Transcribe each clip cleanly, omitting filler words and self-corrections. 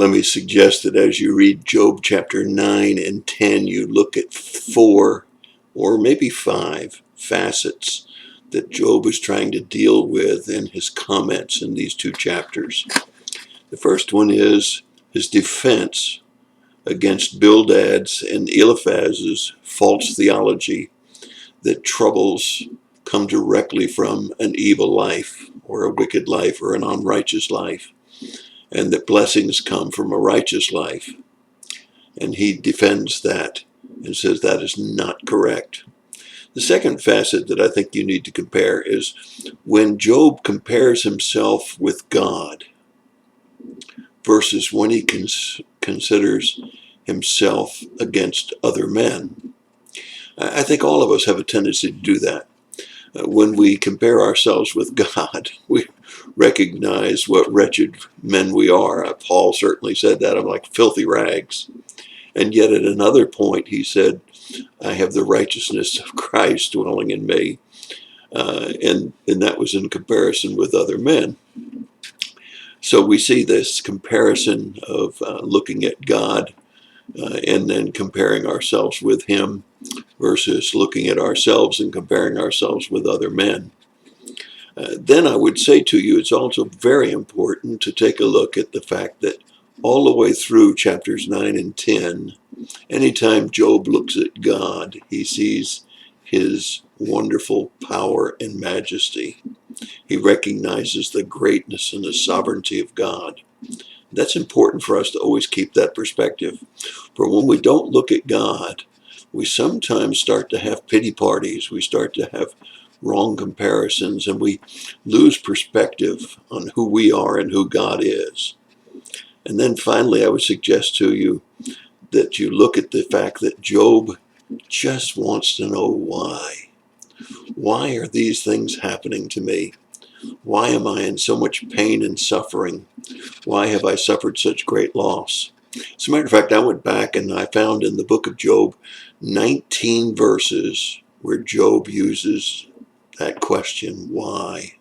let me suggest that as you read Job chapter 9 and 10, you look at 4 or maybe 5 facets that Job is trying to deal with in his comments in these 2 chapters. The first one is his defense against Bildad's and Eliphaz's false theology that troubles come directly from an evil life or a wicked life or an unrighteous life, and that blessings come from a righteous life. And he defends that and says that is not correct. The second facet that I think you need to compare is when Job compares himself with God versus when he considers himself against other men. I think all of us have a tendency to do that. When we compare ourselves with God, we recognize what wretched men we are. Paul certainly said that. I'm like filthy rags. And yet at another point he said, I have the righteousness of Christ dwelling in me. And that was in comparison with other men. So we see this comparison of looking at God and then comparing ourselves with him versus looking at ourselves and comparing ourselves with other men. Then I would say to you, it's also very important to take a look at the fact that all the way through chapters 9 and 10, anytime Job looks at God, he sees his wonderful power and majesty. He recognizes the greatness and the sovereignty of God. That's important for us to always keep that perspective. For when we don't look at God, we sometimes start to have pity parties. We start to have wrong comparisons, and we lose perspective on who we are and who God is. And then finally, I would suggest to you that you look at the fact that Job just wants to know why. Why are these things happening to me? Why am I in so much pain and suffering? Why have I suffered such great loss? As a matter of fact, I went back and I found in the book of Job 19 verses where Job uses that question, why?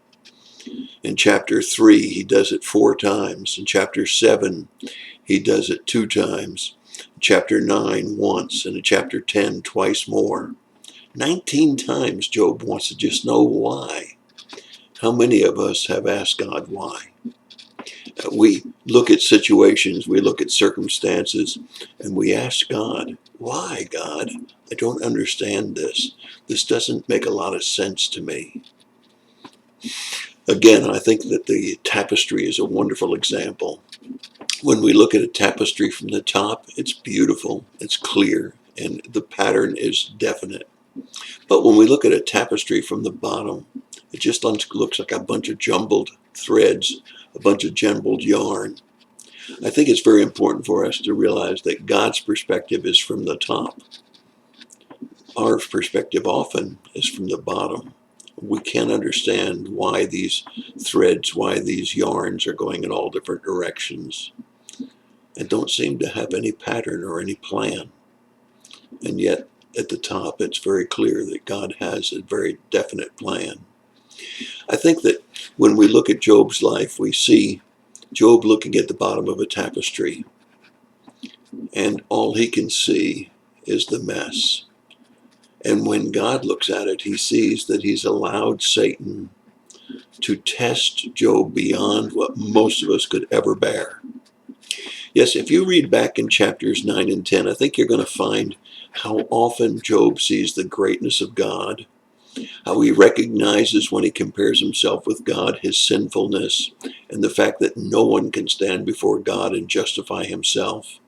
In chapter 3, he does it 4 times. In chapter 7, he does it 2 times. In chapter 9, once. And in chapter 10, twice more. 19 times Job wants to just know why. How many of us have asked God why? We look at situations, we look at circumstances, and we ask God, why, God? I don't understand this. This doesn't make a lot of sense to me. Again, I think that the tapestry is a wonderful example. When we look at a tapestry from the top, it's beautiful, it's clear, and the pattern is definite. But when we look at a tapestry from the bottom, it just looks like a bunch of jumbled threads, a bunch of jumbled yarn. I think it's very important for us to realize that God's perspective is from the top. Our perspective often is from the bottom. We can't understand why these threads, why these yarns are going in all different directions and don't seem to have any pattern or any plan. And yet at the top, it's very clear that God has a very definite plan. I think that when we look at Job's life, we see Job looking at the bottom of a tapestry, and all he can see is the mess. And when God looks at it, he sees that he's allowed Satan to test Job beyond what most of us could ever bear. Yes, if you read back in chapters 9 and 10, I think you're going to find how often Job sees the greatness of God, how he recognizes when he compares himself with God his sinfulness and the fact that no one can stand before God and justify himself.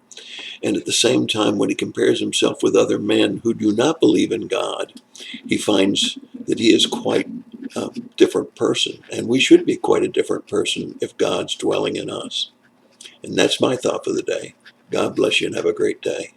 And at the same time, when he compares himself with other men who do not believe in God, he finds that he is quite a different person. And we should be quite a different person if God's dwelling in us. And that's my thought for the day. God bless you and have a great day.